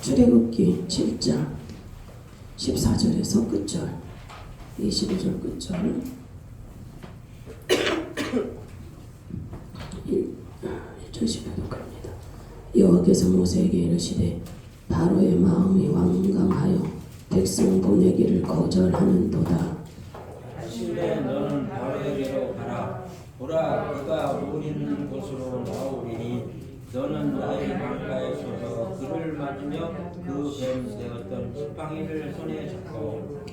출애굽기 7장 14절에서 끝절 25절 끝절 1절씩 합니다. 여호와께서 모세에게 이르시되 바로의 마음이 완강하여 백성 보내기를 거절하는도다. 하시되 너는 바로에게로 가라. 보라, 그가 물 있는 곳으로 나오리니 너는 나일 강가에 서서 그를 맞으며 그 뱀 세웠던 지팡이를 손에 잡고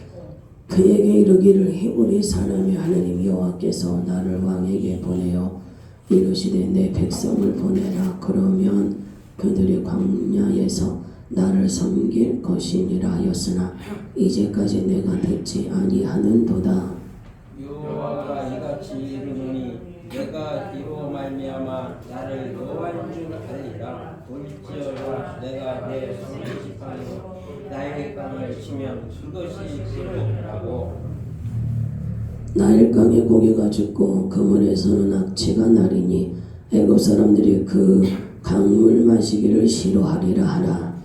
그에게 이르기를 히브리 사람의 하나님 여호와께서 나를 왕에게 보내어 이르시되 내 백성을 보내라. 그러면 그들이 광야에서 나를 섬길 것이니라 하였으나 이제까지 내가 듣지 아니하는도다. 여호와가 이같이 이르노니 내가 이로 말미암아 나를 여호와인 줄 알리라. 볼지어다 내가 내 손의 지팡이로 나의 강을 치면 그것이 피로라고. 나일강의 고기가 죽고 그물에서는 악취가 나리니 애굽 사람들이 그 강물 마시기를 싫어하리라 하라.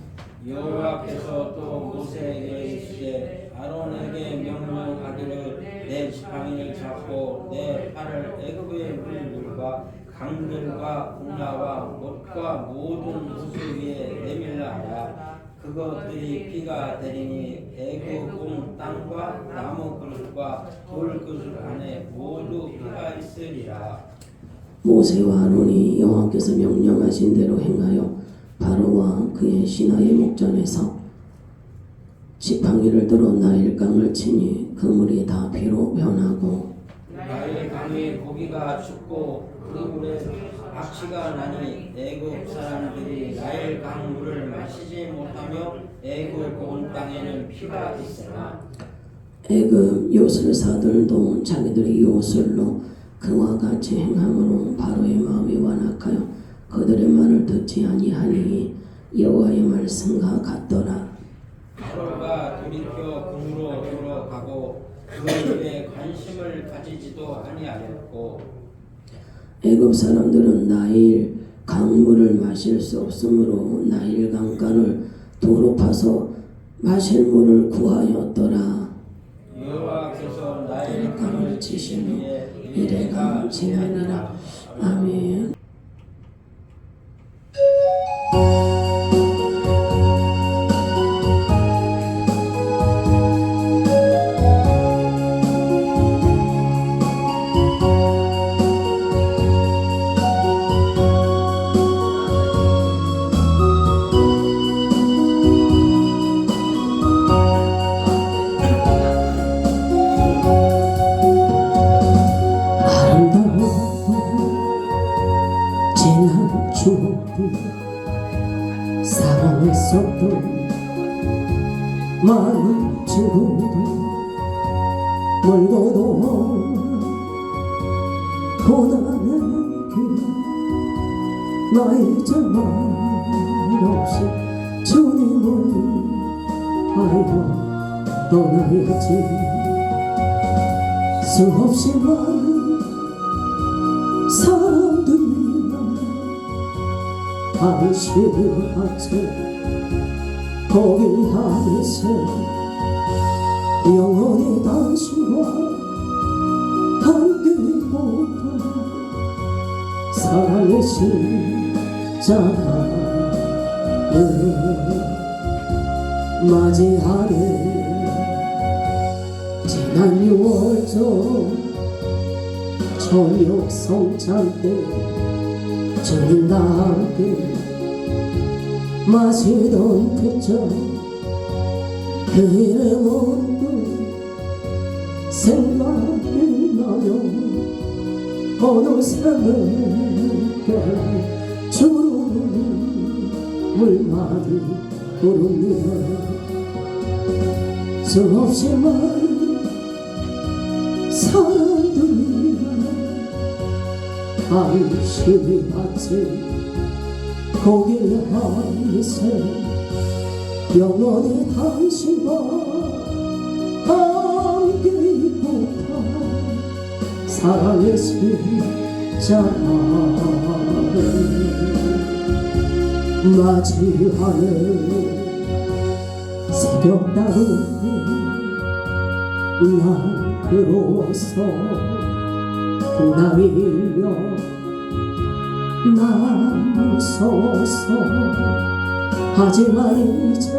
여호와께서 또 모세에게 이르시되 아론에게 명령하기를 내 지팡이를 잡고 내 팔을 애굽의 물들과 강들과 운하와 못과 모든 우수 위에 내밀라 하라. 그것들이 피가 되리니 애굽 온 땅과 나무 그릇과 돌 그릇 안에 모두 피가 있으리라. 모세와 아론이 여호와께서 명령하신 대로 행하여 바로와 그의 신하의 목전에서 지팡이를 들어 나일강을 치니 그물이 다 피로 변하고 나일강의 고기가 죽고 그 물에 악취가 나니 애굽 사람들이 나일강 물을 마시지 못하며 애굽 온 땅에는 피가 있으나 애굽 요술사들도 자기들의 요술로 그와 같이 행함으로 바로의 마음이 완악하여 그들의 말을 듣지 아니하니 여호와의 말씀과 같더라. 바로가 돌이켜 궁으로 돌아가고 그 일에 관심을 가지지도 아니하였고 애굽 사람들은 나일 강물을 마실 수 없으므로 나일 강가를 도로 파서 마실 물을 구하였더라. 여호와께서 나일 강을 나일강을 치시며 치시기에 이래가 지나니라. 아멘. 지난 추억들 사랑했었던 많은 친구들 멀고도 고난의 길 나의 자만 없이 주님을 알고 떠나야지. 수없이 많은 사람들이 당신을 받쳐 거기 안에서 영원히 당신과 함께고파 사랑의 십자가를 맞이하네. 지난 6월절 저녁 성찬 때 주님과 함께 마시던 그잔 그 일의 문득 생각이 나요. 어느새 물결 주름을 부릅니다. 수없이 많은 사람들이 당신이 받지 거기 안에서 영원히 당신과 함께 있고파 사랑의 십자가를 맞이하네. 새벽 다운데 난 그로서 나이며 난 무서워서 하지만 이제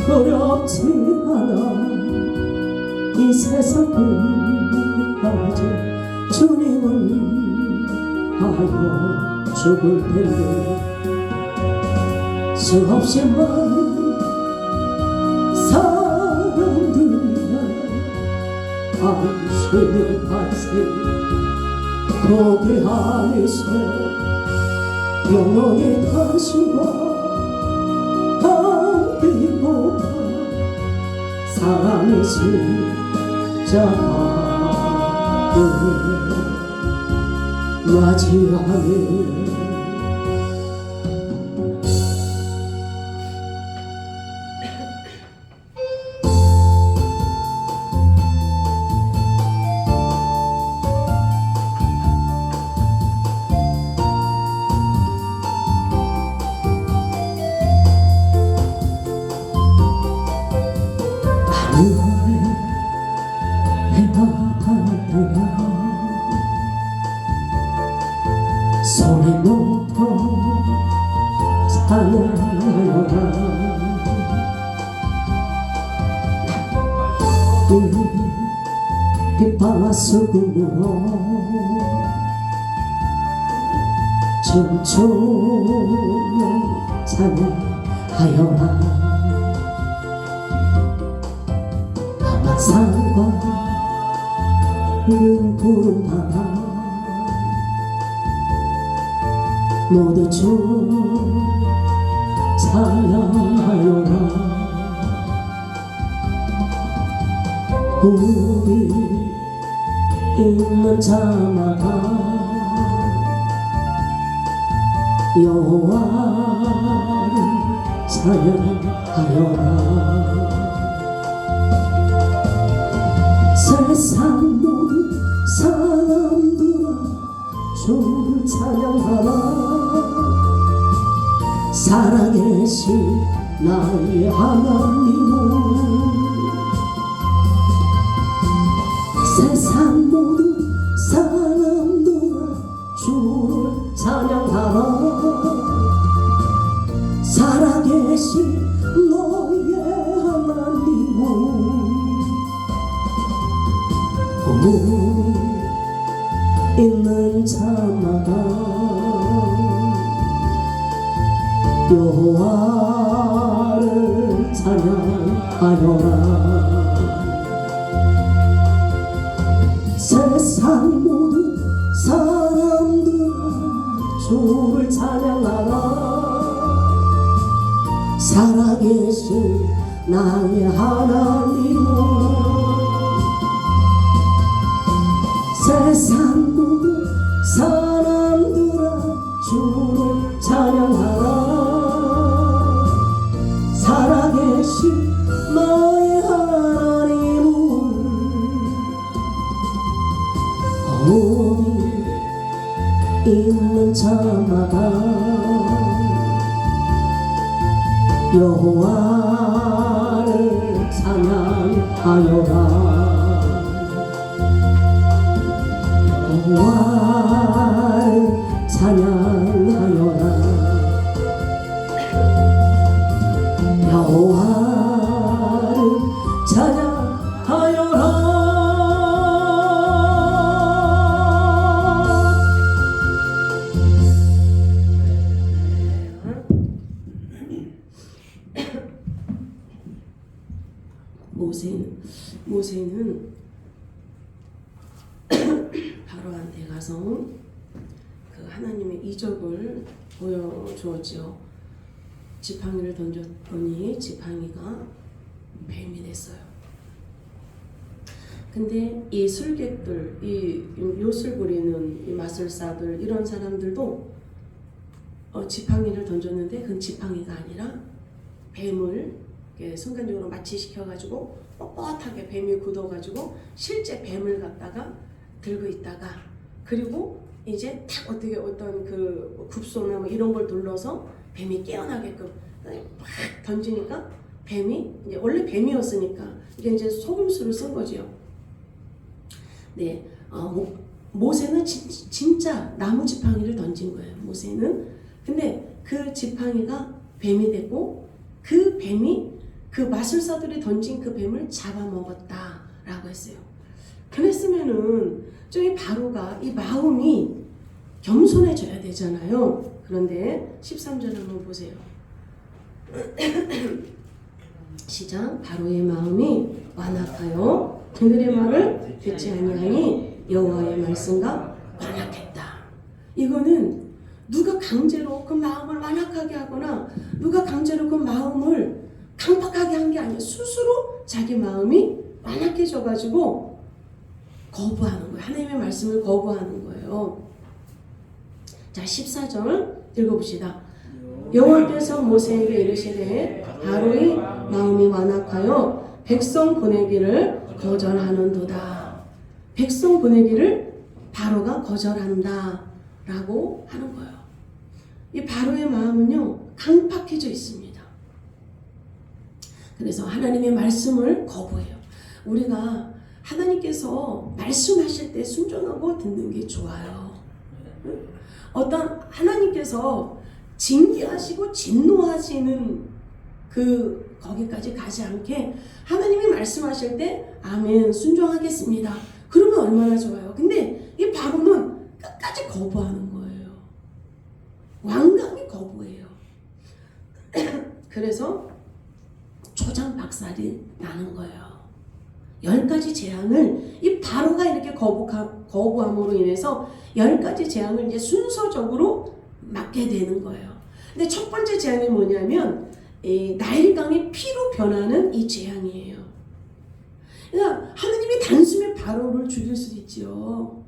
두렵지 않아 이 세상 끝까지 주님을 위하여 죽을 텐데 수없이 많은 사람들이여 당신의 발생 거기 안에서 영원히 당신과 함께보다 사랑의 십자가를 맞이하네. 손에 놓고 사랑하여라 빛바와 수금으로 춤추며 사랑하여라 하마산과 푸른 바다 모두 주 찬양하여라 우리 있는 자마다 여호와를 찬양하여라 세상 모든 사람들아 주를 찬양하라 살아계신 나의 하나님을 세상 모든 사람들아 주를 찬양하라 살아계신 너의 하나님을 우리 있는 자마다 여호와를 찬양하여라 세상 모든 사람들아 주를 찬양하라 살아계신 나의 하나님을 세상 모든 사람들아 주를 찬양하라 살아계신 나의 하나님을 어디 있는 자마다 여호와를 찬양하여라 여호와를 찬양하여라 여호와를 찬양하여라 모세는 바로한테 가서 그 하나님의 이적을 보여주었죠. 지팡이를 던졌더니 지팡이가 뱀이 됐어요. 근데 이 술객들, 이 요술 부리는 이 마술사들 이런 사람들도 지팡이를 던졌는데 그건 지팡이가 아니라 뱀을 순간적으로 마취시켜가지고 뻣뻣하게 뱀이 굳어가지고 실제 뱀을 갖다가 들고 있다가 그리고 이제 탁 어떻게 어떤 그 굽소나 뭐 이런 걸 눌러서 뱀이 깨어나게끔 막 던지니까 뱀이 이제 원래 뱀이었으니까 이게 이제 속임수를 쓴 거죠. 네, 모세는 진짜 나무 지팡이를 던진 거예요. 모세는. 근데 그 지팡이가 뱀이 되고 그 뱀이 그 마술사들이 던진 그 뱀을 잡아먹었다라고 했어요. 그랬으면은 저기 바로가 이 마음이 겸손해져야 되잖아요. 그런데 13절 한번 보세요. 시작. 바로의 마음이 완악하여 그들의 말을 듣지 아니하니 여호와의 말씀과 완악했다. 이거는 누가 강제로 그 마음을 완악하게 하거나 누가 강제로 그 마음을 강팍하게 한 게 아니에요. 스스로 자기 마음이 완악해져 가지고 거부하는 거예요. 하나님의 말씀을 거부하는 거예요. 자, 14절 읽어봅시다. 여호와께서 모세에게 이르시되 바로의 마음이 완악하여 백성 보내기를 거절하는도다. 백성 보내기를 바로가 거절한다 라고 하는 거예요. 이 바로의 마음은요 강팍해져 있습니다. 그래서 하나님의 말씀을 거부해요. 우리가 하나님께서 말씀하실 때 순종하고 듣는 게 좋아요. 어떤 하나님께서 징계하시고 진노하시는 거기까지 가지 않게 하나님이 말씀하실 때 아멘 순종하겠습니다. 그러면 얼마나 좋아요. 근데 이 바로는 끝까지 거부하는 거예요. 완강히 거부해요. 그래서 초장박살이 나는 거예요. 10가지 재앙을 이 바로가 이렇게 거부함으로 인해서 10가지 재앙을 이제 순서적으로 맞게 되는 거예요. 근데 첫 번째 재앙이 뭐냐면 이 나일강이 피로 변하는 이 재앙이에요. 그러니까 하나님이 단숨에 바로를 죽일 수도 있죠.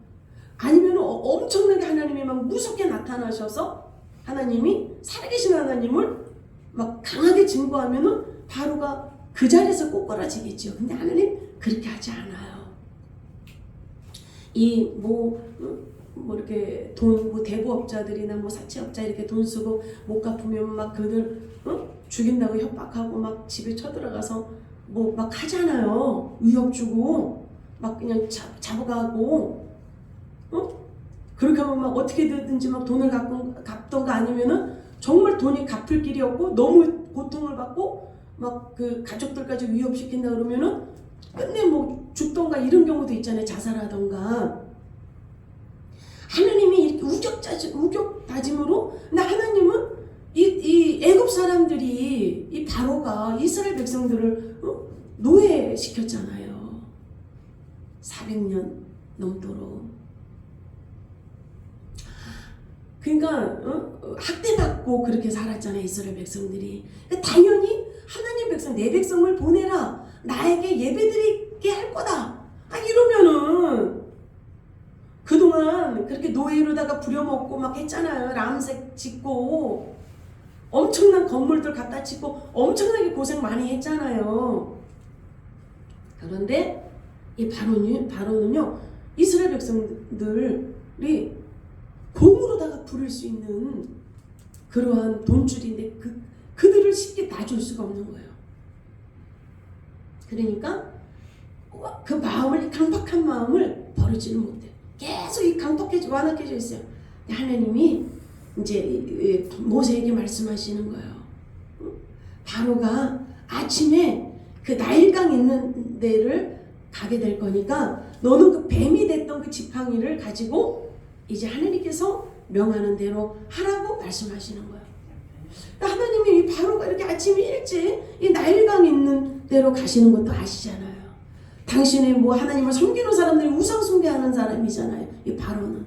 아니면 엄청나게 하나님이 막 무섭게 나타나셔서 하나님이 살아계신 하나님을 막 강하게 증거하면은 바로가 그 자리에서 꼬꾸라지겠죠. 근데 하나님 그렇게 하지 않아요. 이 이렇게 대부업자들이나 사채업자 이렇게 돈 쓰고 못 갚으면 막 그들 죽인다고 협박하고 막 집에 쳐들어가서 막 하잖아요. 위협 주고 막 그냥 잡아가고 그렇게 하면 막 어떻게든지 막 돈을 갚던가 아니면은 정말 돈이 갚을 길이 없고 너무 고통을 받고 막 그 가족들까지 위협시킨다 그러면은 끝내 죽던가 이런 경우도 있잖아요. 자살하던가. 하나님이 이렇게 우격다짐으로, 근데 하나님은 이 애굽 사람들이 이 바로가 이스라엘 백성들을 노예시켰잖아요. 400년 넘도록. 그러니까 학대받고 그렇게 살았잖아요. 이스라엘 백성들이. 당연히 하나님 백성, 내 백성을 보내라. 나에게 예배드리게 할 거다. 이러면은 그동안 그렇게 노예로다가 부려먹고 막 했잖아요. 람색 짓고 엄청난 건물들 갖다 짓고 엄청나게 고생 많이 했잖아요. 그런데 이 바로는요 이스라엘 백성들이 공으로다가 부릴 수 있는 그러한 돈줄인데 그들을 쉽게 놔줄 수가 없는 거예요. 그러니까 그 마음을, 강팍한 마음을 버리지를 못해요. 계속 이 완악해져 있어요. 하나님이 이제 모세에게 말씀하시는 거예요. 바로가 아침에 그 나일강 있는 데를 가게 될 거니까 너는 그 뱀이 됐던 그 지팡이를 가지고 이제 하나님께서 명하는 대로 하라고 말씀하시는 거예요. 하나님이 바로가 이렇게 아침에 일찍 이 나일강 있는 데로 가시는 것도 아시잖아요. 당신의 하나님을 섬기는 사람들이 우상 숭배하는 사람이잖아요. 이 바로는.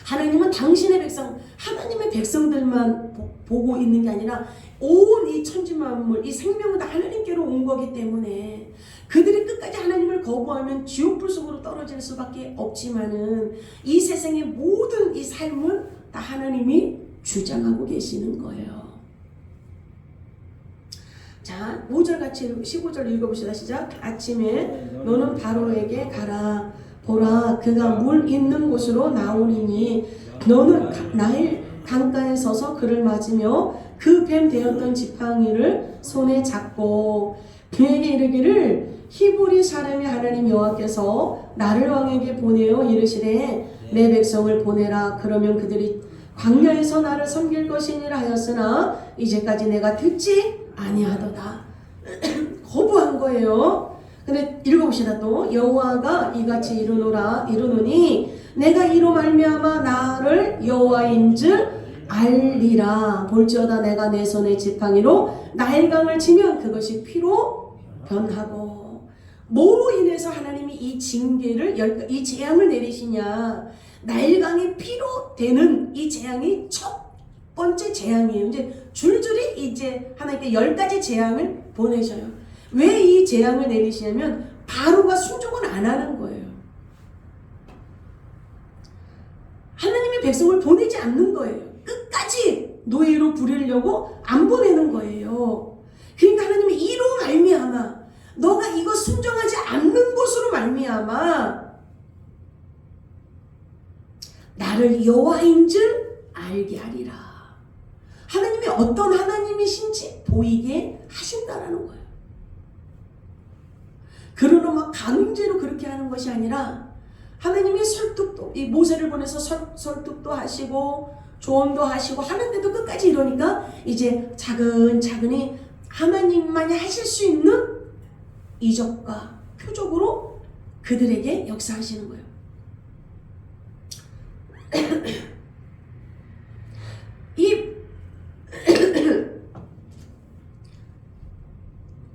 하나님은 당신의 백성, 하나님의 백성들만 보고 있는 게 아니라 온 이 천지만물, 이 생명은 다 하나님께로 온 거기 때문에 그들이 끝까지 하나님을 거부하면 지옥불 속으로 떨어질 수밖에 없지만은 이 세상의 모든 이 삶은 다 하나님이 주장하고 계시는 거예요. 자, 5절 같이 15절 읽어봅시다. 시작. 아침에 너는 바로에게 가라. 보라, 그가 물 있는 곳으로 나오리니 너는 나일 강가에 서서 그를 맞으며 그 뱀 되었던 지팡이를 손에 잡고 그에게 이르기를 히브리 사람이 하나님 여호와께서 나를 왕에게 보내어 이르시되 내 백성을 보내라. 그러면 그들이 광야에서 나를 섬길 것이니라 하였으나 이제까지 내가 듣지 아니하도다. 거부한 거예요. 근데 읽어봅시다. 또 여호와가 이같이 이르노니 내가 이로 말미암아 나를 여호와인 줄 알리라. 볼지어다 내가 내 손에 지팡이로 나일강을 치면 그것이 피로 변하고. 뭐로 인해서 하나님이 이 징계를 이 재앙을 내리시냐? 나일강이 피로 되는 이 재앙이 첫 번째 재앙이에요. 이제 줄줄이 이제 하나님께 10가지 재앙을 보내셔요. 왜 이 재앙을 내리시냐면 바로가 순종을 안 하는 거예요. 하나님의 백성을 보내지 않는 거예요. 끝까지 노예로 부리려고 안 보내는 거예요. 그러니까 하나님이 이로 말미암아 너가 이거 순종하지 않는 것으로 말미암아 나를 여호와인 줄 알게 하리라. 하나님이 어떤 하나님이신지 보이게 하신다라는 거예요. 그러나 막 강제로 그렇게 하는 것이 아니라 하나님이 설득도, 이 모세를 보내서 설득도 하시고 조언도 하시고 하는데도 끝까지 이러니까 이제 차근차근히 하나님만이 하실 수 있는 이적과 표적으로 그들에게 역사하시는 거예요.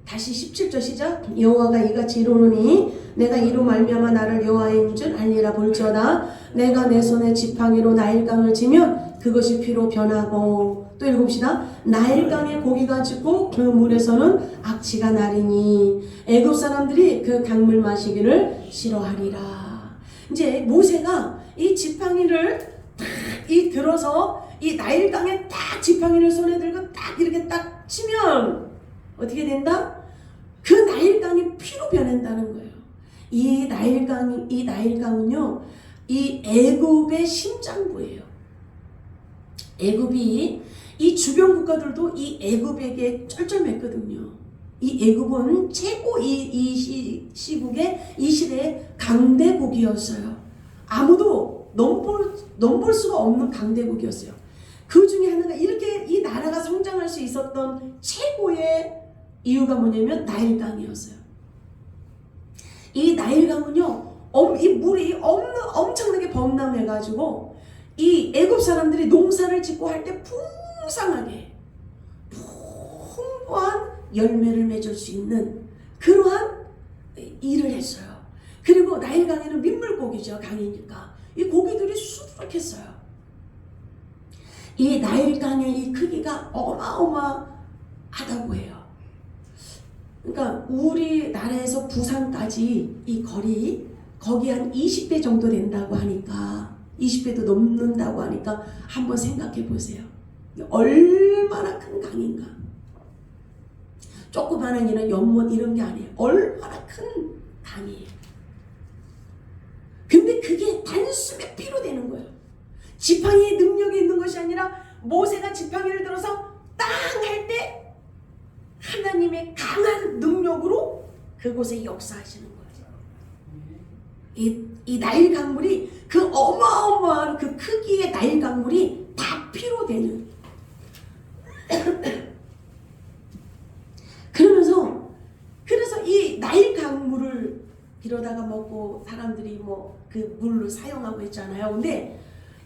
다시 17절 시작. 여호와가 이같이 이르노니 내가 이로 말미암아 나를 여호와인 줄 알리라. 볼지어다 내가 내 손에 지팡이로 나일강을 치면 그것이 피로 변하고. 또 읽읍시다. 나일강에 고기가 짖고 그 물에서는 악취가 나리니 애굽 사람들이 그 강물 마시기를 싫어하리라. 이제 모세가 이 지팡이를 딱 들어서 이 나일강에 딱 지팡이를 손에 들고 딱 이렇게 딱 치면 어떻게 된다? 그 나일강이 피로 변한다는 거예요. 이 나일강은요, 이 애굽의 심장부예요. 애굽이 이 주변 국가들도 이 애굽에게 쩔쩔맸거든요. 이 애굽은 최고 이 시국의 이 시대의 강대국이었어요. 아무도 넘볼 수가 없는 강대국이었어요. 그 중에 하나가 이렇게 이 나라가 성장할 수 있었던 최고의 이유가 뭐냐면 나일강이었어요. 이 나일강은요, 이 물이 엄청나게 범람해가지고 이 애굽 사람들이 농사를 짓고 할 때 풍성하게 풍부한 열매를 맺을 수 있는 그러한 일을 했어요. 그리고 나일강에는 민물고기죠. 강이니까 이 고기들이 수두룩했어요. 이 나일강의 이 크기가 어마어마하다고 해요. 그러니까 우리나라에서 부산까지 이 거기 한 20배 정도 된다고 하니까 20배도 넘는다고 하니까 한번 생각해 보세요. 얼마나 큰 강인가. 조그마한 이런 연못 이런 게 아니에요. 얼마나 큰 강이에요. 근데 그게 단숨에 피로 되는 거예요. 지팡이의 능력이 있는 것이 아니라 모세가 지팡이를 들어서 땅 할 때 하나님의 강한 능력으로 그곳에 역사하시는 거예요. 이 나일 강물이 그 어마어마한 그 크기의 나일 강물이 다 피로 되는. 그래서 이 나일 강물을 이러다가 먹고 사람들이 뭐 그 물로 사용하고 있잖아요. 근데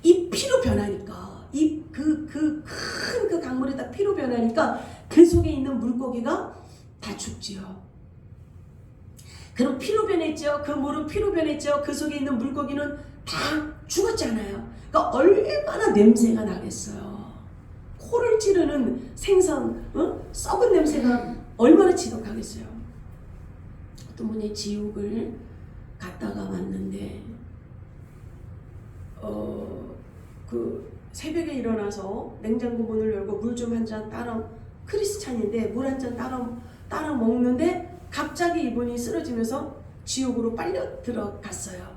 이 피로 변하니까 이 큰 그 강물이 다 피로 변하니까 그 속에 있는 물고기가 다 죽지요. 그럼 피로 변했죠. 그 물은 피로 변했죠. 그 속에 있는 물고기는 다 죽었잖아요. 그러니까 얼마나 냄새가 나겠어요. 코를 찌르는 생선, 썩은 냄새가 얼마나 지독하겠어요. 어떤 분이 지옥을 갔다가 왔는데 그 새벽에 일어나서 냉장고 문을 열고 물 좀 한 잔 따라, 크리스찬인데 물 한 잔 따라 먹는데 갑자기 이분이 쓰러지면서 지옥으로 빨려 들어갔어요.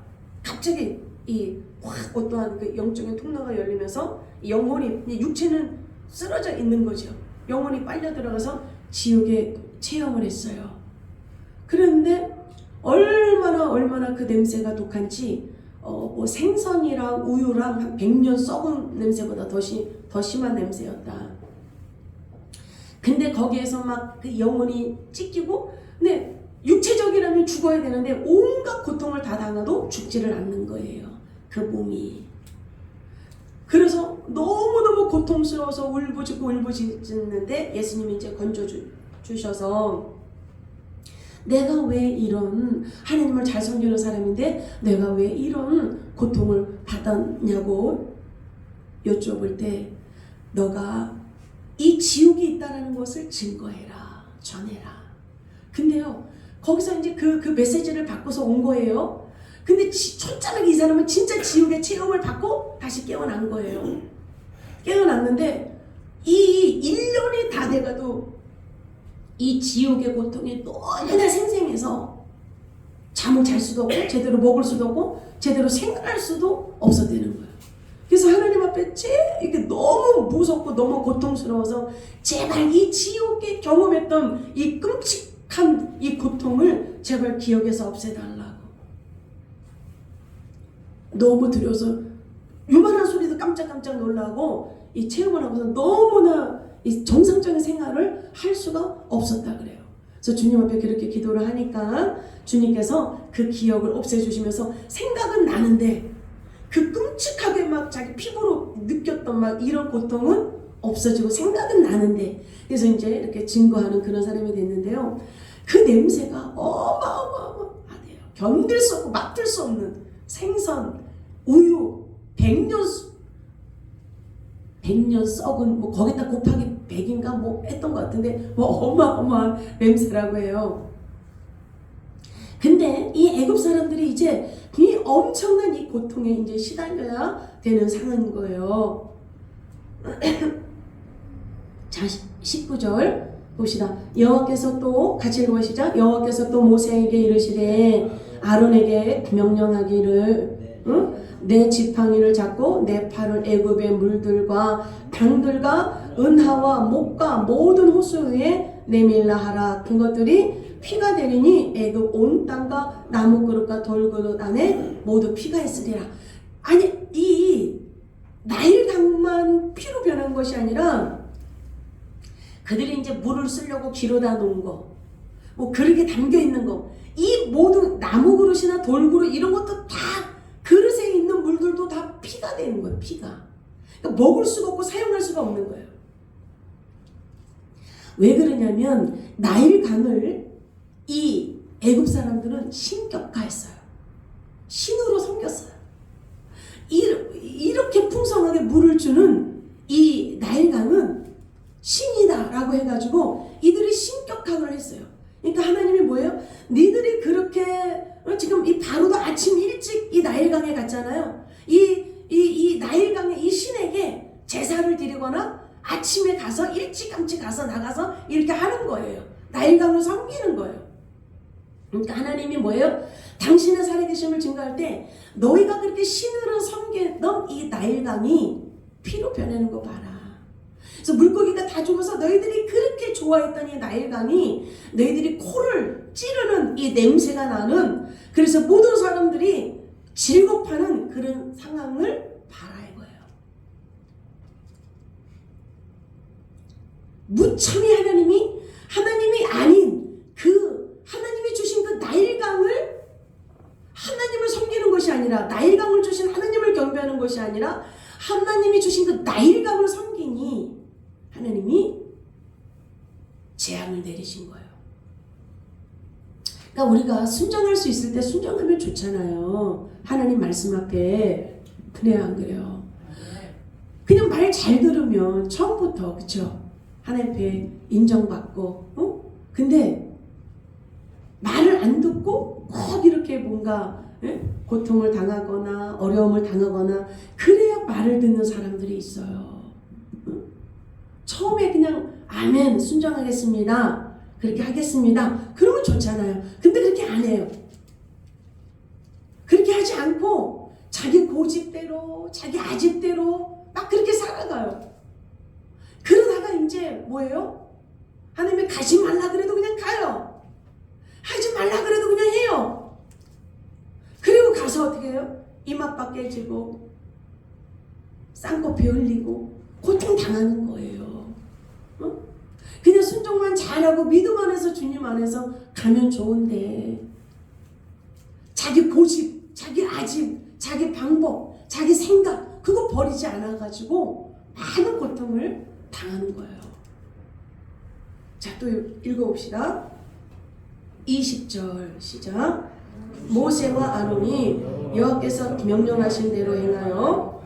갑자기 이 확 어떠한 그 영적인 통로가 열리면서 영혼이, 육체는 쓰러져 있는 거죠. 영혼이 빨려 들어가서 지옥에 체험을 했어요. 그런데 얼마나 그 냄새가 독한지 뭐 생선이랑 우유랑 한 100년 썩은 냄새보다 더 심한 냄새였다. 근데 거기에서 막 그 영혼이 찢기고, 근데 육체적이라면 죽어야 되는데 온갖 고통을 다 당해도 죽지를 않는 거예요. 그 몸이. 그래서 너무너무 고통스러워서 울부짖는데 예수님이 이제 건져주셔서 내가 왜 이런, 하나님을 잘 섬기는 사람인데 내가 왜 이런 고통을 받았냐고 여쭤볼 때, 너가 이 지옥이 있다는 것을 증거해라, 전해라. 근데요, 거기서 이제 그 메시지를 받고서 온 거예요. 근데 초짜하게 이 사람은 진짜 지옥의 체험을 받고 다시 깨어난 거예요. 깨어났는데 이 1년이 다 돼가도 이 지옥의 고통이 너무나 생생해서 잠을 잘 수도 없고 제대로 먹을 수도 없고 제대로 생각할 수도 없어지는 거예요. 그래서 하나님 앞에 이렇게 너무 무섭고 너무 고통스러워서 제발 이 지옥에 경험했던 이 끔찍한 이 고통을 제발 기억에서 없애달라고. 너무 두려워서 요만한 소리도 깜짝깜짝 놀라고 이 체험을 하고서 너무나 이 정상적인 생활을 할 수가 없었다 그래요. 그래서 주님 앞에 그렇게 기도를 하니까 주님께서 그 기억을 없애주시면서 생각은 나는데 그 끔찍하게 막 자기 피부로 느꼈던 막 이런 고통은 없어지고 생각은 나는데, 그래서 이제 이렇게 증거하는 그런 사람이 됐는데요. 그 냄새가 어마어마하대요. 견딜 수 없고 맡을 수 없는 생선, 우유, 100년 썩은, 뭐 거기다 곱하기 100인가 뭐 했던 것 같은데 뭐 어마어마한 냄새라고 해요. 근데 이 애굽 사람들이 이제 이 엄청난 이 고통에 이제 시달려야 되는 상황인 거예요. 자, 19절 봅시다. 여호와께서 또 같이 읽어보시죠. 여호와께서 또 모세에게 이르시되 아론에게 명령하기를 내 지팡이를 잡고 내 팔을 애굽의 물들과 강들과 은하와 목과 모든 호수 위에 내밀라 하라. 그것들이 피가 되리니 애굽 온 땅과 나무 그릇과 돌 그릇 안에 모두 피가 있으리라. 아니 이 나일강만 피로 변한 것이 아니라 그들이 이제 물을 쓰려고 기로다 놓은 거, 뭐 그릇에 담겨 있는 거, 이 모든 나무 그릇이나 돌 그릇 이런 것도 다 그릇에 있는 물들도 다 피가 되는 거예요. 피가. 그러니까 먹을 수가 없고 사용할 수가 없는 거예요. 왜 그러냐면 나일강을 이 애굽 사람들은 신격화했어요. 신으로 섬겼어요. 이렇게 풍성하게 물을 주는 이 나일강은 신이다라고 해가지고 이들이 신격화를 했어요. 그러니까 하나님이 뭐예요? 니들이 그렇게 지금 이 바로도 아침 일찍 이 나일강에 갔잖아요. 이 나일강의 이 신에게 제사를 드리거나 아침에 가서 일찌감치 가서 나가서 이렇게 하는 거예요. 나일강을 섬기는 거예요. 그러니까 하나님이 뭐예요? 당신의 살아계심을 증거할 때 너희가 그렇게 신으로 섬기던 이 나일강이 피로 변하는 거 봐라. 그래서 물고기가 다 죽어서 너희들이 그렇게 좋아했던 이 나일강이 너희들이 코를 찌르는 이 냄새가 나는, 그래서 모든 사람들이 즐겁하는 그런 상황을 봐라 이거예요. 무참히 하나님이 아닌 그 하나님이 주신 그 나일강을, 하나님을 섬기는 것이 아니라 나일강을 주신 하나님을 경배하는 것이 아니라 하나님이 주신 그 나일강을 섬기니 하나님이 재앙을 내리신 거예요. 그러니까 우리가 순종할 수 있을 때 순종하면 좋잖아요. 하나님 말씀 앞에. 그래요, 안 그래요? 그냥 말 잘 들으면 처음부터, 그쵸? 하나님 앞에 인정받고, 근데 말을 안 듣고 꼭 이렇게 뭔가 고통을 당하거나 어려움을 당하거나 그래야 말을 듣는 사람들이 있어요. 처음에 그냥 아멘 순종하겠습니다 그렇게 하겠습니다 그러면 좋잖아요. 근데 그렇게 안 해요. 그렇게 하지 않고 자기 고집대로 자기 아집대로 막 그렇게 살아가요. 그러다가 이제 뭐예요? 하나님이 가지 말라 그래도 그냥 가요. 하지 말라 그래도 그냥 해요. 그리고 가서 어떻게 해요? 이마박 깨지고 쌍꺼풀 흘리고 고통 당하는 거예요. 어? 그냥 순종만 잘하고 믿음 안에서 주님 안에서 가면 좋은데 자기 고집, 자기 아집, 자기 방법, 자기 생각 그거 버리지 않아가지고 많은 고통을 당하는 거예요. 자, 또 읽어봅시다. 20절 시작. 모세와 아론이 여호와께서 명령하신 대로 행하여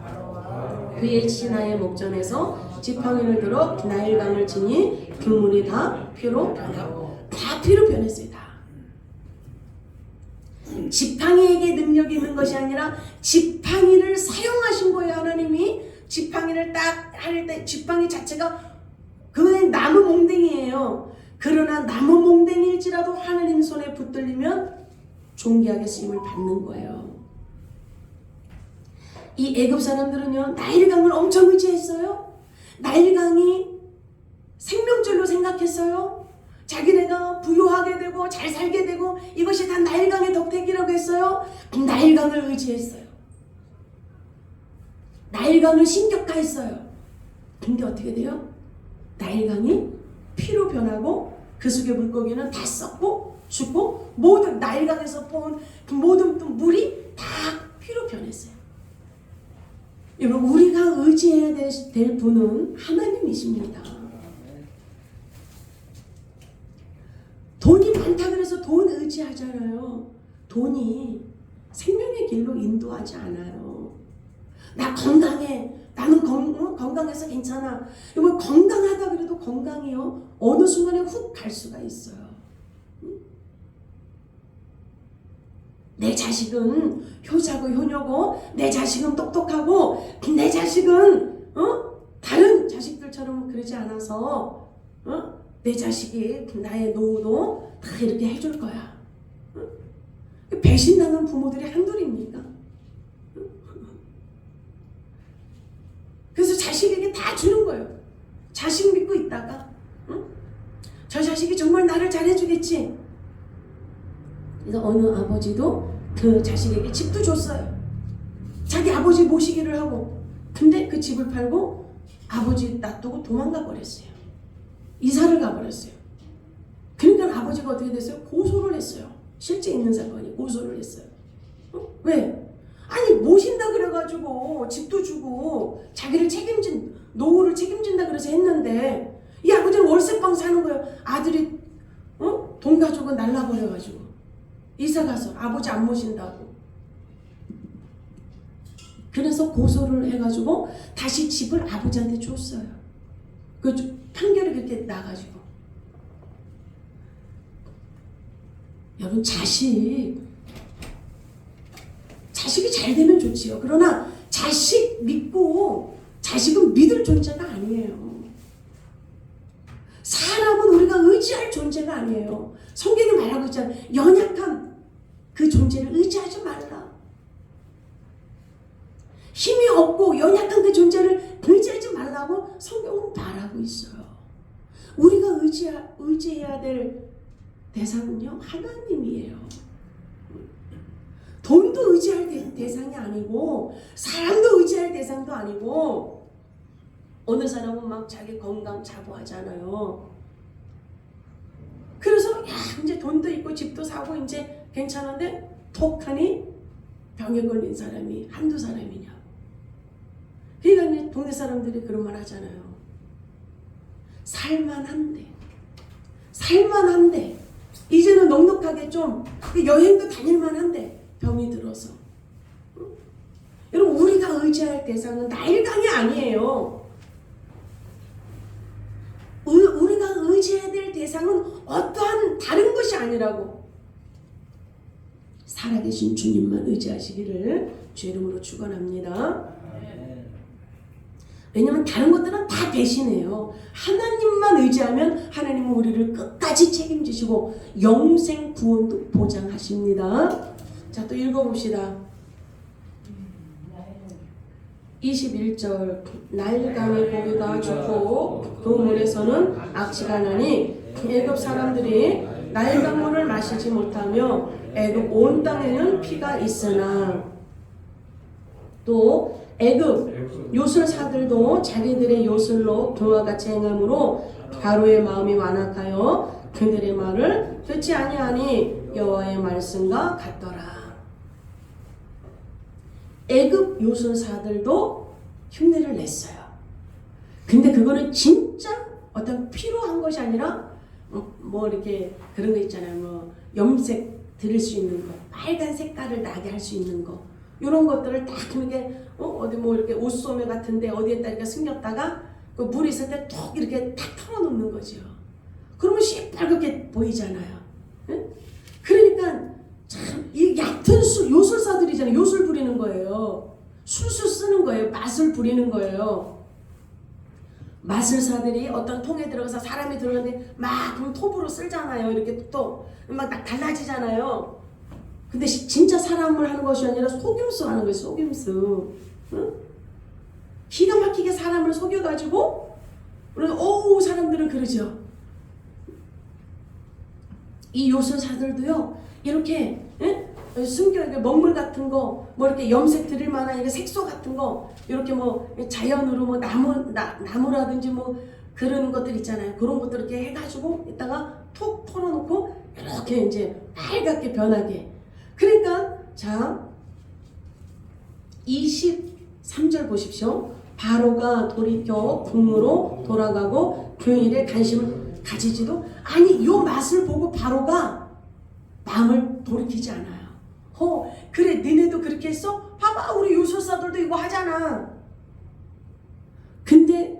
그의 시나의 목전에서 지팡이를 들어 나일강을 치니 그 물이 다 피로 변하고 다 피로 변했어요. 다. 지팡이에게 능력이 있는 것이 아니라 지팡이를 사용하신 거예요. 하나님이 지팡이를 딱 할 때 지팡이 자체가 그건 나무 몽댕이에요. 그러나 나무 몽댕이일지라도 하나님 손에 붙들리면 존귀하게 쓰임을 받는 거예요. 이 애굽 사람들은요, 나일강을 엄청 의지했어요. 나일강이 생명줄로 생각했어요. 자기네가 부유하게 되고 잘 살게 되고 이것이 다 나일강의 덕택이라고 했어요. 나일강을 의지했어요. 나일강을 신격화했어요. 근데 어떻게 돼요? 나일강이 피로 변하고 그 속의 물고기는 다 썩고 죽고 모든 나일강에서 본 그 모든 물이 다 피로 변했어요. 여러분, 우리가 의지해야 될 분은 하나님이십니다. 돈이 많다 그래서 돈 의지하잖아요. 돈이 생명의 길로 인도하지 않아요. 나 건강해. 나는 건강해서 괜찮아. 여러분, 건강하다 그래도 건강이요. 어느 순간에 훅 갈 수가 있어요. 내 자식은 효자고 효녀고 내 자식은 똑똑하고 내 자식은 다른 자식들처럼 그러지 않아서 내 자식이 나의 노후도 다 이렇게 해줄 거야. 배신당한 부모들이 한둘입니까? 그래서 자식에게 다 주는 거예요. 자식 믿고 있다가 저 자식이 정말 나를 잘해주겠지. 그래서 어느 아버지도 그 자식에게 집도 줬어요. 자기 아버지 모시기를 하고. 근데 그 집을 팔고 아버지 놔두고 도망가 버렸어요. 이사를 가버렸어요. 그러니까 아버지가 어떻게 됐어요? 고소를 했어요. 실제 있는 사건이 고소를 했어요. 왜? 아니 모신다 그래가지고 집도 주고 자기를 책임진 노후를 책임진다 그래서 했는데 이 아버지는 월세방 사는 거예요. 아들이 돈 가지고 날라버려가지고 이사가서 아버지 안 모신다고. 그래서 고소를 해가지고 다시 집을 아버지한테 줬어요. 그 판결이 그렇게 나가지고. 여러분, 자식이 잘 되면 좋지요. 그러나 자식 믿고 자식은 믿을 존재가 아니에요. 사람은 우리가 의지할 존재가 아니에요. 성경이 말하고 있잖아요. 연약한 그 존재를 의지하지 말라. 힘이 없고 연약한 그 존재를 의지하지 말라고 성경은 말하고 있어요. 우리가 의지해야 될 대상은요, 하나님이에요. 돈도 의지할 대상이 아니고 사람도 의지할 대상도 아니고. 어느 사람은 막 자기 건강 자부하잖아요. 그래서 이제 돈도 있고 집도 사고 이제 괜찮은데 톡하니 병에 걸린 사람이 한두 사람이냐. 그러니까 동네 사람들이 그런 말 하잖아요. 살만한데 이제는 넉넉하게 좀 여행도 다닐만한데 병이 들어서. 여러분, 우리가 의지할 대상은 나일강이 아니에요. 우리가 의지해야 될 대상은 어떠한 다른 것이 아니라고. 살아계신 주님만 의지하시기를 주 이름으로 축원합니다. 왜냐하면 다른 것들은 다 배신해요. 하나님만 의지하면 하나님은 우리를 끝까지 책임지시고 영생 구원도 보장하십니다. 자, 또 읽어봅시다. 21절 나일강의 고기가 좋고 그 물에서는 악취가 나니 애굽 사람들이 나일강물을 마시지 못하며 애굽 온 땅에는 피가 있으나 또 애굽 요술사들도 자기들의 요술로 그와 같이 행함으로 바로의 마음이 완악하여 그들의 말을 듣지 아니하니 여호와의 말씀과 같더라. 애굽 요술사들도 흉내를 냈어요. 근데 그거는 진짜 어떤 필요한 것이 아니라 뭐 이렇게 그런 거 있잖아요. 뭐 염색 들을 수 있는 거, 빨간 색깔을 나게 할 수 있는 거, 이런 것들을 딱 이렇게 어디 뭐 이렇게 옷소매 같은데 어디에다 이렇게 숨겼다가 그 물 있을 때 톡 이렇게 탁 털어놓는 거죠. 그러면 시뻘겋게 보이잖아요. 응? 그러니까 참 이 얕은 요술사들이잖아요. 요술 부리는 거예요. 술술 쓰는 거예요. 맛을 부리는 거예요. 마술사들이 어떤 통에 들어가서 사람이 들어가는데 막 그럼 톱으로 쓸잖아요. 이렇게 또 막 달라지잖아요. 근데 진짜 사람을 하는 것이 아니라 속임수 하는 거예요. 속임수. 응? 기가 막히게 사람을 속여가지고 오 사람들은 그러죠. 이 요술사들도요 이렇게 숨겨 먹물 같은 거 뭐 이렇게 염색 드릴 만한 이렇게 색소 같은 거 이렇게 뭐 자연으로 뭐 나무라든지 뭐 그런 것들 있잖아요. 그런 것들 이렇게 해가지고 이따가 톡 털어놓고 이렇게 이제 빨갛게 변하게. 그러니까 자 23절 보십시오. 바로가 돌이켜 궁으로 돌아가고 그 일에 관심을 가지지도 아니 요 맛을 보고 바로가 마음을 돌이키지 않아요. 그래 니네도 그렇게 했어? 봐봐 우리 요술사들도 이거 하잖아. 근데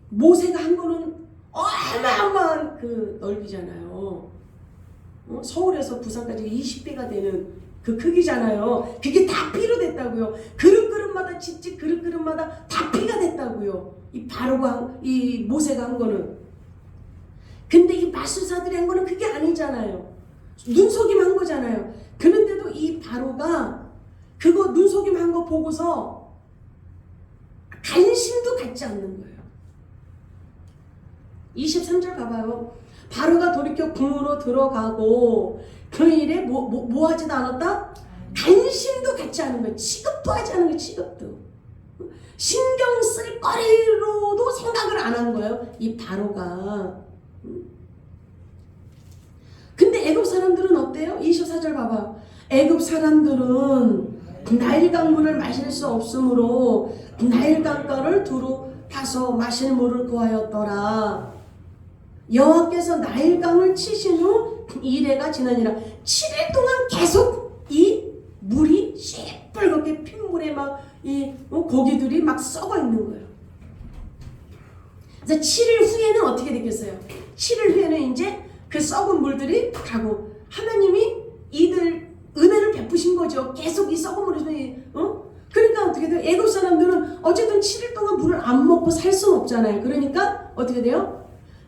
모세가 한 거는 어마어마한 그 넓이잖아요. 서울에서 부산까지 20배가 되는 그 크기잖아요. 그게 다 피로 됐다고요. 그릇그릇마다 집집 그릇그릇마다 다 피가 됐다고요. 이 바로가 이 모세가 한 거는. 근데 이 마술사들이 한 거는 그게 아니잖아요. 눈속임 한 거잖아요. 그런데도 이 바로가 그거 눈속임 한 거 보고서 관심도 갖지 않는 거예요. 23절 가봐요. 바로가 돌이켜 궁으로 들어가고 그 일에 뭐 하지도 않았다? 관심도 갖지 않은 거예요. 취급도 하지 않은 거예요. 취급도. 신경 쓸 거리로도 생각을 안 한 거예요. 이 바로가. 근데 애굽 사람들은 어때요? 24절 봐봐. 애굽 사람들은 나일강 물을 마실 수 없으므로 나일강가를 두루 파서 마실 물을 구하였더라. 여호와께서 나일강을 치신 후 이래가 지나니라. 7일 동안 계속 이 물이 시뻘겋게 핏물에 막 이 고기들이 막 썩어 있는 거예요. 그래서 7일 후에는 어떻게 됐겠어요? 7일 후에는 이제 그 썩은 물들이 가고 하나님이 이들 은혜를 베푸신 거죠. 계속 이 썩은 물에서 그러니까 어떻게 돼요? 애굽 사람들은 어쨌든 7일 동안 물을 안 먹고 살 수는 없잖아요. 그러니까 어떻게 돼요?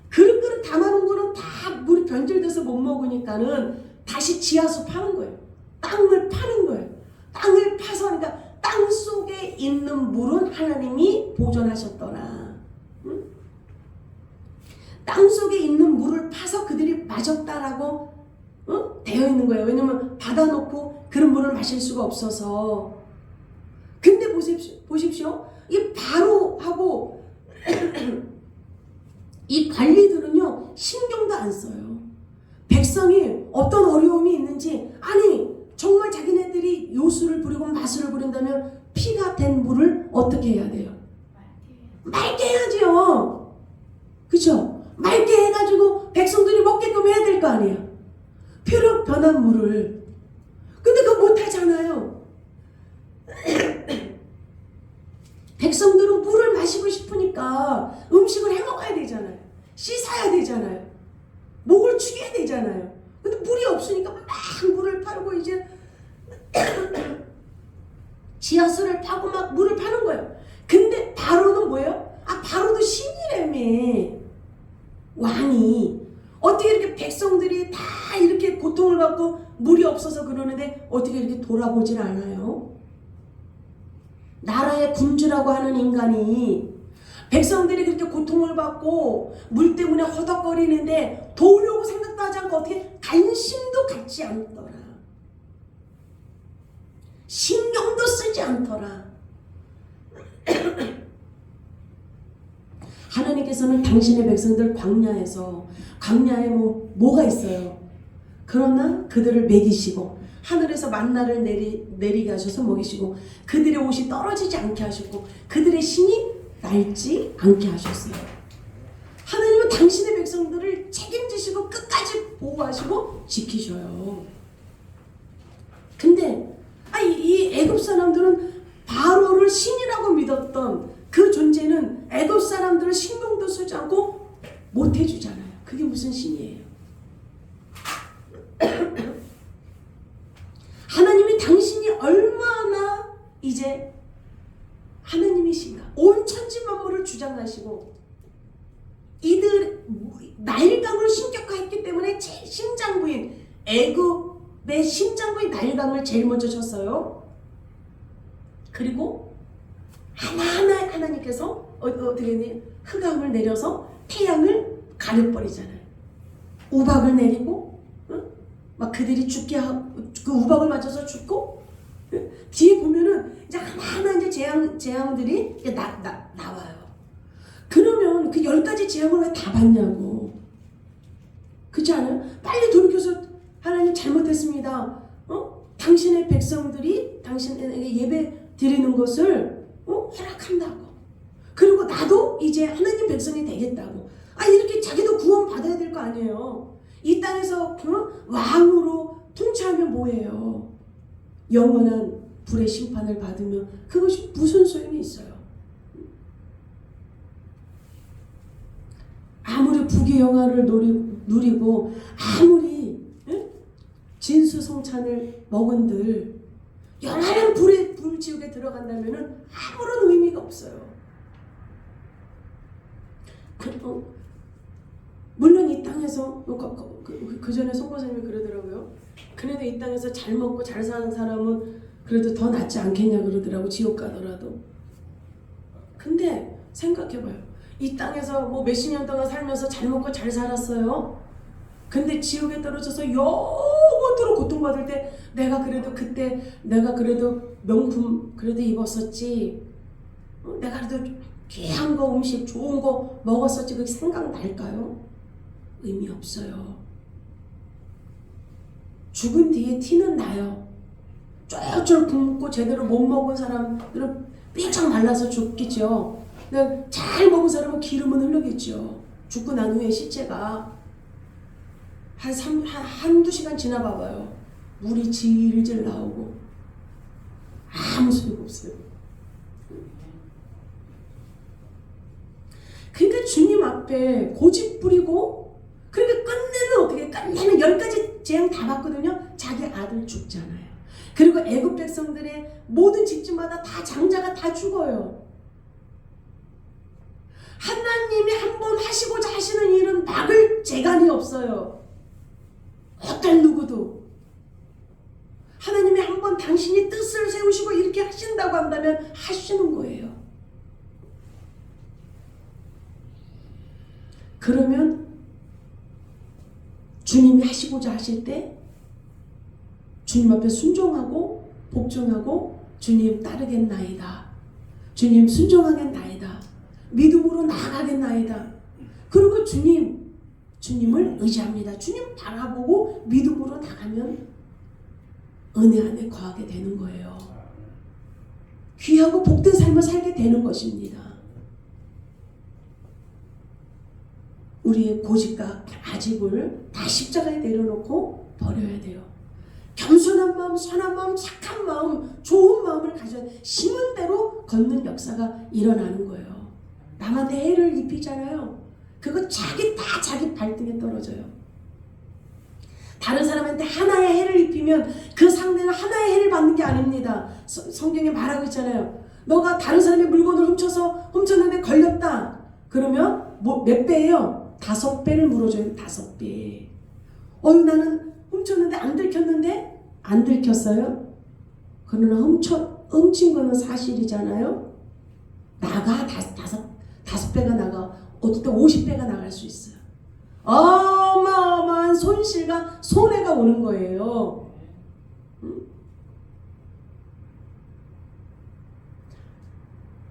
그릇그릇 담아놓은 거는 다 물이 변질돼서 못 먹으니까는 다시 지하수 파는 거예요. 땅을 파는 거예요. 땅을 파서 그러니까 땅 속에 있는 물은 하나님이 보존하셨더라. 응? 땅 속에 있는 물을 파서 그들이 마셨다라고 되어 있는 거예요. 왜냐면 받아놓고 그런 물을 마실 수가 없어서. 근데 보십시오. 이 바로하고 이 관리들은요 신경도 안 써요. 백성이 어떤 어려움이 있는지 아니 정말 자기네들이 요술을 부리고 마술을 부린다면 피가 된 물을 어떻게 해야 돼요? 맑게 해야죠. 그렇죠? 맑게 해가지고 백성들이 먹게끔 해야 될 거 아니에요. 피로 변한 물을. 근데 그거 못하잖아요. 백성들은 물을 마시고 싶으니까 음식을 해 먹어야 되잖아요. 씻어야 되잖아요. 목을 축여야 되잖아요. 근데 물이 없으니까 막 물을 팔고 이제 지하수를 파고 막 물을 파는 거예요. 근데 바로는 뭐예요? 바로도 신이라며. 왕이 어떻게 이렇게 백성들이 다 이렇게 고통을 받고 물이 없어서 그러는데 어떻게 이렇게 돌아보질 않아요? 나라의 군주라고 하는 인간이 백성들이 그렇게 고통을 받고 물 때문에 허덕거리는데 도우려고 생각도 하지 않고 어떻게 관심도 갖지 않더라. 신경도 쓰지 않더라. 하나님께서는 당신의 백성들 광야에 뭐가 있어요? 그러나 그들을 먹이시고 하늘에서 만나를 내리게 하셔서 먹이시고 그들의 옷이 떨어지지 않게 하셨고 그들의 신이 낡지 않게 하셨어요. 하나님은 당신의 백성들을 책임지시고 끝까지 보호하시고 지키셔요. 근데 이 애굽 사람들은 바로를 신이라고 믿었던 그 존재는 애굽 사람들을 신경도 쓰지 않고 못 해주잖아요. 그게 무슨 신이에요? 하나님이 당신이 얼마나 이제 하나님이신가? 온 천지 만물을 주장하시고 이들 나일강을 신격화했기 때문에 제 심장부인 애굽의 심장부인 나일강을 제일 먼저 쳤어요. 그리고 하나하나 하나님께서 어떻게 했니? 흑암을 내려서 태양을 가려버리잖아요. 우박을 내리고 막 그들이 죽게 하고 그 우박을 맞아서 죽고 뒤에 보면은 이제 하나하나 이제 재앙들이 이제 나와요. 그러면 그 10가지 재앙을 왜 다 받냐고. 그렇지 않아요? 빨리 돌이켜서 하나님 잘못했습니다. 당신의 백성들이 당신에게 예배 드리는 것을 허락한다고. 그리고 나도 이제 하나님 백성이 되겠다고. 이렇게 자기도 구원 받아야 될 거 아니에요. 이 땅에서 왕으로 통치하면 뭐예요? 영원한 불의 심판을 받으면 그것이 무슨 소용이 있어요? 아무리 부귀 영화를 누리고 아무리 진수성찬을 먹은들 영원한 불지옥에 들어간다면 아무런 의미가 없어요. 물론 이 땅에서 그 전에 송보사님이 그러더라고요. 그래도 이 땅에서 잘 먹고 잘 사는 사람은 그래도 더 낫지 않겠냐 그러더라고. 지옥 가더라도. 근데 생각해봐요. 이 땅에서 뭐 몇십 년 동안 살면서 잘 먹고 잘 살았어요. 근데 지옥에 떨어져서 영원토록 고통받을 때 내가 그래도 그때 내가 그래도 명품 그래도 입었었지. 내가 그래도 귀한 거 음식 좋은 거 먹었었지. 그게 생각날까요? 의미 없어요. 죽은 뒤에 티는 나요. 쫄쫄 굶고 제대로 못 먹은 사람들은 삐쩍 말라서 죽겠죠. 잘 먹은 사람은 기름은 흐르겠죠. 죽고 난 후에 시체가 한두 시간 지나 봐봐요. 물이 질질 나오고 아무 소용 없어요. 그러니까 주님 앞에 고집 부리고 그러니까 끝내는 10가지 재앙 다 받거든요. 자기 아들 죽잖아요. 그리고 애굽 백성들의 모든 집집마다 다 장자가 다 죽어요. 하나님이 한번 하시고자 하시는 일은 막을 재간이 없어요. 어떤 누구도. 하나님이 한번 당신이 뜻을 세우시고 이렇게 하신다고 한다면 하시는 거예요. 그러면 주님이 하시고자 하실 때 주님 앞에 순종하고 복종하고 주님 따르겠나이다. 주님 순종하겠나이다. 믿음으로 나아가겠나이다. 그리고 주님을 의지합니다. 주님 바라보고 믿음으로 나가면 은혜 안에 거하게 되는 거예요. 귀하고 복된 삶을 살게 되는 것입니다. 우리의 고집과 아집을 다 십자가에 내려놓고 버려야 돼요. 겸손한 마음, 선한 마음, 착한 마음, 좋은 마음을 가져 심은 대로 걷는 역사가 일어나는 거예요. 남한테 해를 입히잖아요. 그거 자기 발등에 떨어져요. 다른 사람한테 하나의 해를 입히면 그 상대는 하나의 해를 받는 게 아닙니다. 성경에 말하고 있잖아요. 너가 다른 사람의 물건을 훔쳤는데 걸렸다. 그러면 몇 배예요? 5배를 물어줘야 돼. 5배. 나는 훔쳤는데 안 들켰는데? 안 들켰어요. 그러나 훔친 거는 사실이잖아요. 나가 다섯 배가 나가, 어떨 때 50배가 나갈 수 있어요. 어마어마한 손실과 손해가 오는 거예요.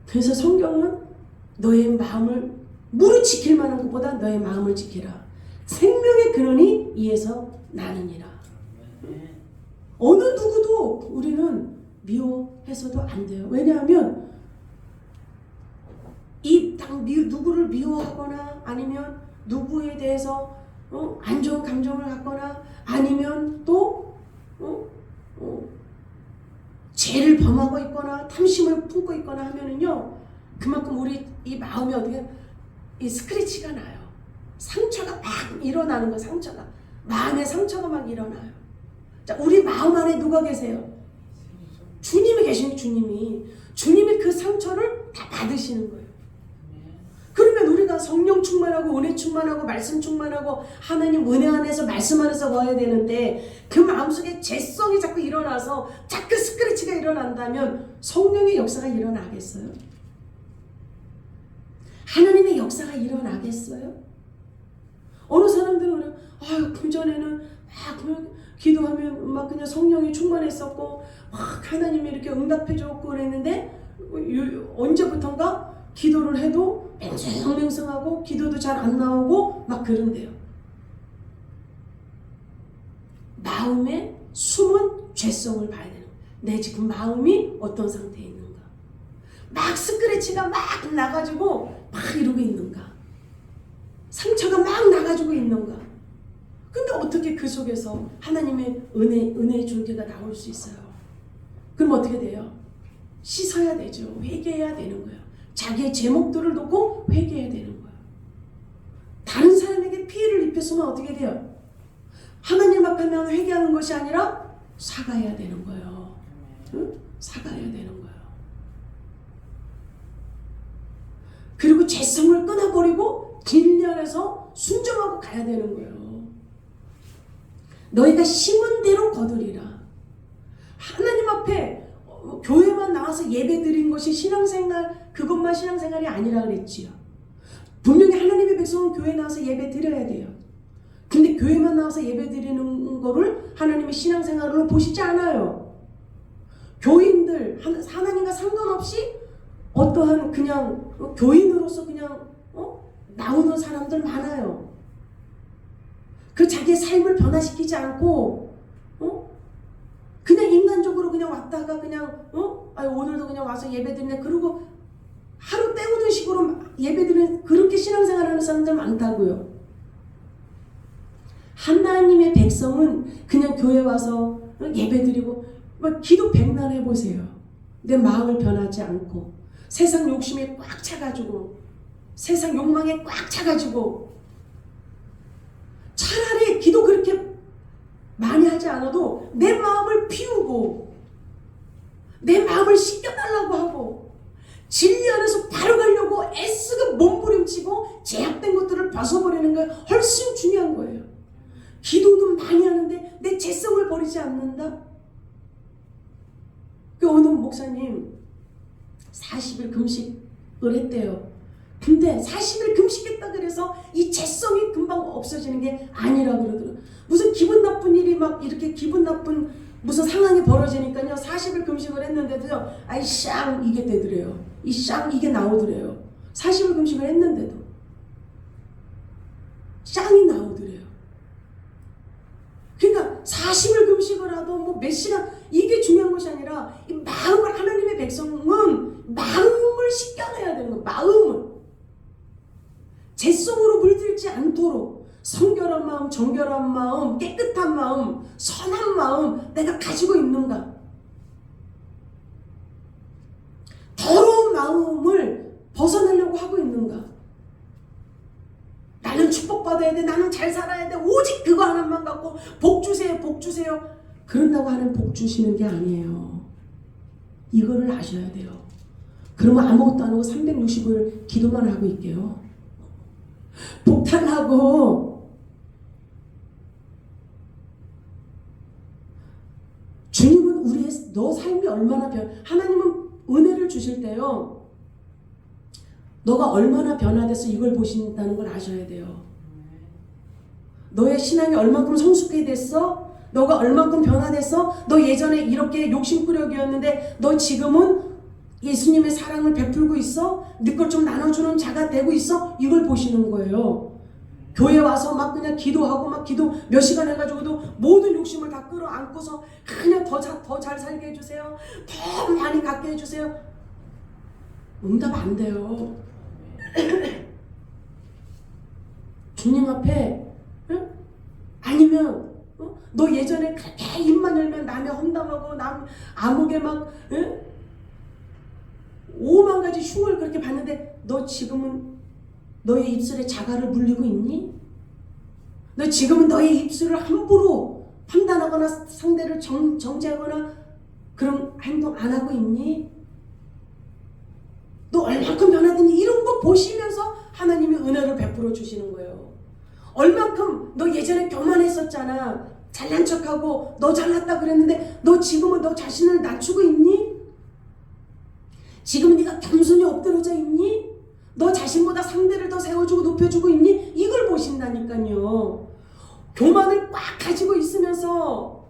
그래서 성경은 너의 마음을 무릇 지킬 만한 것보다 너의 마음을 지키라. 생명의 근원이 이에서 나느니라. 어느 누구도 우리는 미워해서도 안 돼요. 왜냐하면 누구를 미워하거나 아니면 누구에 대해서 안 좋은 감정을 갖거나 아니면 또 죄를 범하고 있거나 탐심을 품고 있거나 하면은요, 그만큼 우리 이 마음이 어떻게 이 스크래치가 나요. 상처가 막 일어나는 거. 상처가 마음의 상처가 막 일어나요. 자, 우리 마음 안에 누가 계세요? 주님이 계시니 주님이 그 상처를 다 받으시는 거예요. 그러면 우리가 성령 충만하고 은혜 충만하고 말씀 충만하고 하나님 은혜 안에서 말씀 안에서 거야 되는데 그 마음속에 죄성이 자꾸 일어나서 자꾸 스크래치가 일어난다면 성령의 역사가 일어나겠어요? 하나님의 역사가 일어나겠어요? 어느 사람들은 그냥 그전에는 막 기도하면 막 그냥 성령이 충만했었고 막 하나님이 이렇게 응답해줬고 그랬는데 언제부턴가 기도를 해도 맹성맹성하고 기도도 잘 안 나오고 막 그런데요. 마음의 숨은 죄성을 봐야 되는 거예요. 내 지금 마음이 어떤 상태에 있는가. 막 스크래치가 막 나가지고 막 이러고 있는가. 상처가 막 나가지고 있는가. 근데 어떻게 그 속에서 하나님의 은혜의 줄기가 나올 수 있어요? 그럼 어떻게 돼요? 씻어야 되죠. 회개해야 되는 거예요. 자기의 제목들을 놓고 회개해야 되는 거예요. 다른 사람에게 피해를 입혔으면 어떻게 돼요? 하나님 앞에만 회개하는 것이 아니라 사과해야 되는 거예요. 응? 사과해야 되는 거예요. 그리고 죄성을 끊어버리고 진리 안에서 순종하고 가야 되는 거예요. 너희가 심은 대로 거두리라. 하나님 앞에 교회만 나와서 예배 드린 것이 신앙생활, 그것만 신앙생활이 아니라 그랬지요. 분명히 하나님의 백성은 교회 나와서 예배 드려야 돼요. 근데 교회만 나와서 예배 드리는 거를 하나님의 신앙생활로 보시지 않아요. 교인들, 하나님과 상관없이 어떠한 그냥 교인으로서 그냥 나오는 사람들 많아요. 그 자기의 삶을 변화시키지 않고 그냥 인간적으로 그냥 왔다가 그냥 오늘도 그냥 와서 예배드리네 그러고 하루 때우는 식으로 예배드리는 그렇게 신앙생활하는 사람들 많다고요. 하나님의 백성은 그냥 교회 와서 예배드리고 기도 백날 해보세요. 내 마음을 변하지 않고 세상 욕심에 꽉 차가지고 세상 욕망에 꽉 차가지고 차라리 기도 그렇게 많이 하지 않아도 내 마음을 피우고 내 마음을 씻겨달라고 하고 진리 안에서 바로 가려고 애쓰고 몸부림치고 제약된 것들을 벗어버리는 게 훨씬 중요한 거예요. 기도는 많이 하는데 내 죄성을 버리지 않는다? 그 어느 목사님 40일 금식을 했대요. 근데 40일 금식했다 그래서 이 죄성이 금방 없어지는 게 아니라 그러더라고요. 무슨 기분 나쁜 일이 막 이렇게 기분 나쁜 무슨 상황이 벌어지니까요. 40일 금식을 했는데도요. 아이 쌍 이게 되더래요. 이 쌍 이게 나오더래요. 40일 금식을 했는데도 쌍이 나오더래요. 그러니까 40일 금식을 하도 뭐 몇 시간 이게 중요한 것이 아니라 이 마음을 하나님의 백성은 마음을 씻겨내야 되는 거예요. 마음을 죄성으로 물들지 않도록 성결한 마음, 정결한 마음, 깨끗한 마음, 선한 마음 내가 가지고 있는가? 더러운 마음을 벗어나려고 하고 있는가? 나는 축복받아야 돼, 나는 잘 살아야 돼, 오직 그거 하나만 갖고 복 주세요, 복 주세요. 그런다고 하는 복 주시는 게 아니에요. 이거를 아셔야 돼요. 그러면 아무것도 안 하고 360을 기도만 하고 있게요. 복탈하고 주님은 우리의 너 삶이 얼마나 하나님은 은혜를 주실 때요, 너가 얼마나 변화돼서 이걸 보신다는 걸 아셔야 돼요. 너의 신앙이 얼만큼 성숙해졌어? 너가 얼만큼 변화됐어? 너 예전에 이렇게 욕심꾸러기였는데 너 지금은 예수님의 사랑을 베풀고 있어? 네 걸 좀 나눠주는 자가 되고 있어? 이걸 보시는 거예요. 교회 와서 막 그냥 기도하고 막 기도 몇 시간 해가지고도 모든 욕심을 다 끌어안고서 그냥 더 잘 살게 해주세요. 더 많이 갖게 해주세요. 응답 안 돼요. 주님 앞에, 응? 아니면 너 예전에 그렇게 입만 열면 남의 험담하고 남 암흑에 막, 응? 5만 가지 흉을 그렇게 봤는데 너 지금은 너의 입술에 자갈을 물리고 있니? 너 지금은 너의 입술을 함부로 판단하거나 상대를 정죄하거나 그런 행동 안 하고 있니? 너 얼만큼 변화됐니? 이런 거 보시면서 하나님이 은혜를 베풀어 주시는 거예요. 얼만큼 너 예전에 교만했었잖아. 잘난 척하고 너 잘났다 그랬는데 너 지금은 너 자신을 낮추고 있니? 지금 네가 겸손히 엎드려져 있니? 너 자신보다 상대를 더 세워주고 높여주고 있니? 이걸 보신다니까요. 교만을 꽉 가지고 있으면서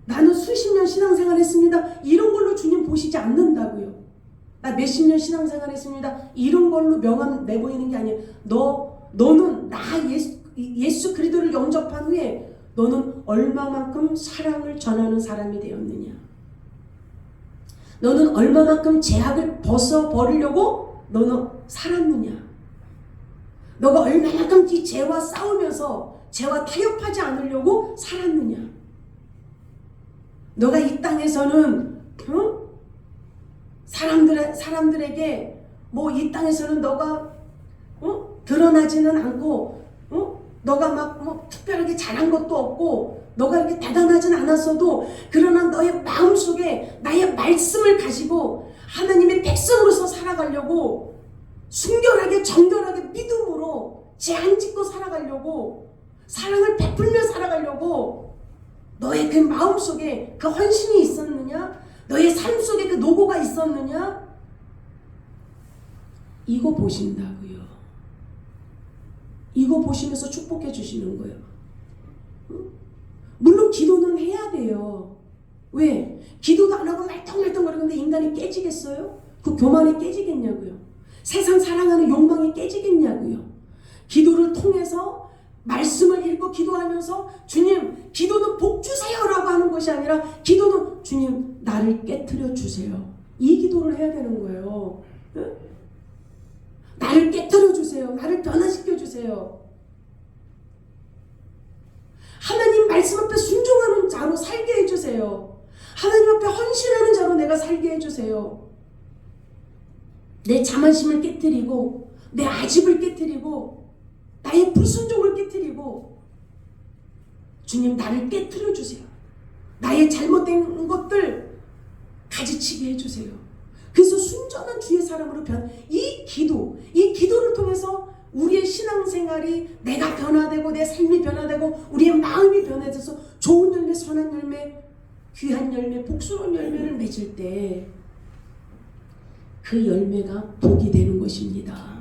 나는 수십 년 신앙생활 했습니다. 이런 걸로 주님 보시지 않는다고요. 나 몇십 년 신앙생활 했습니다. 이런 걸로 명함 내보이는 게 아니에요. 너는 나 예수 그리스도를 영접한 후에 너는 얼마만큼 사랑을 전하는 사람이 되었느냐? 너는 얼마만큼 죄악을 벗어버리려고 너는 살았느냐? 너가 얼마만큼 이 죄와 싸우면서 죄와 타협하지 않으려고 살았느냐? 너가 이 땅에서는 사람들에게 뭐 이 땅에서는 너가 드러나지는 않고 너가 막 뭐 특별하게 잘한 것도 없고 너가 이렇게 대단하진 않았어도 그러나 너의 마음속에 나의 말씀을 가지고 하나님의 백성으로서 살아가려고 순결하게 정결하게 믿음으로 죄 안 짓고 살아가려고 사랑을 베풀며 살아가려고 너의 그 마음속에 그 헌신이 있었느냐? 너의 삶 속에 그 노고가 있었느냐? 이거 보신다고요. 이거 보시면서 축복해 주시는 거예요. 물론 기도는 해야 돼요. 왜? 기도도 안 하고 말똥말똥거리는데 인간이 깨지겠어요? 그 교만이 깨지겠냐고요. 세상 사랑하는 욕망이 깨지겠냐고요. 기도를 통해서 말씀을 읽고 기도하면서 주님 기도는 복 주세요라고 하는 것이 아니라 기도는 주님 나를 깨트려 주세요. 이 기도를 해야 되는 거예요. 응? 나를 깨트려 주세요. 나를 변화시켜 주세요. 하나님 말씀 앞에 순종하는 자로 살게 해주세요. 하나님 앞에 헌신하는 자로 내가 살게 해주세요. 내 자만심을 깨트리고 내 아집을 깨트리고 나의 불순종을 깨트리고 주님 나를 깨트려 주세요. 나의 잘못된 것들 가지치게 해주세요. 그래서 순전한 주의 사람으로 이 기도를 통해서 우리의 신앙생활이 내가 변화되고 내 삶이 변화되고 우리의 마음이 변화돼서 좋은 열매, 선한 열매, 귀한 열매, 복스러운 열매를 맺을 때 그 열매가 복이 되는 것입니다.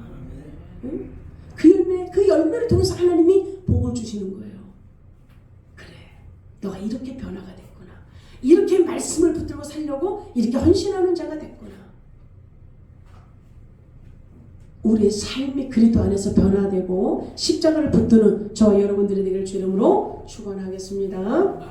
응? 그 열매를 통해서 하나님이 복을 주시는 거예요. 그래, 너가 이렇게 변화가 됐구나. 이렇게 말씀을 붙들고 살려고 이렇게 헌신하는 자가 됐구나. 우리의 삶이 그리스도 안에서 변화되고 십자가를 붙드는 저와 여러분들이 되길 주 이름으로 축원하겠습니다.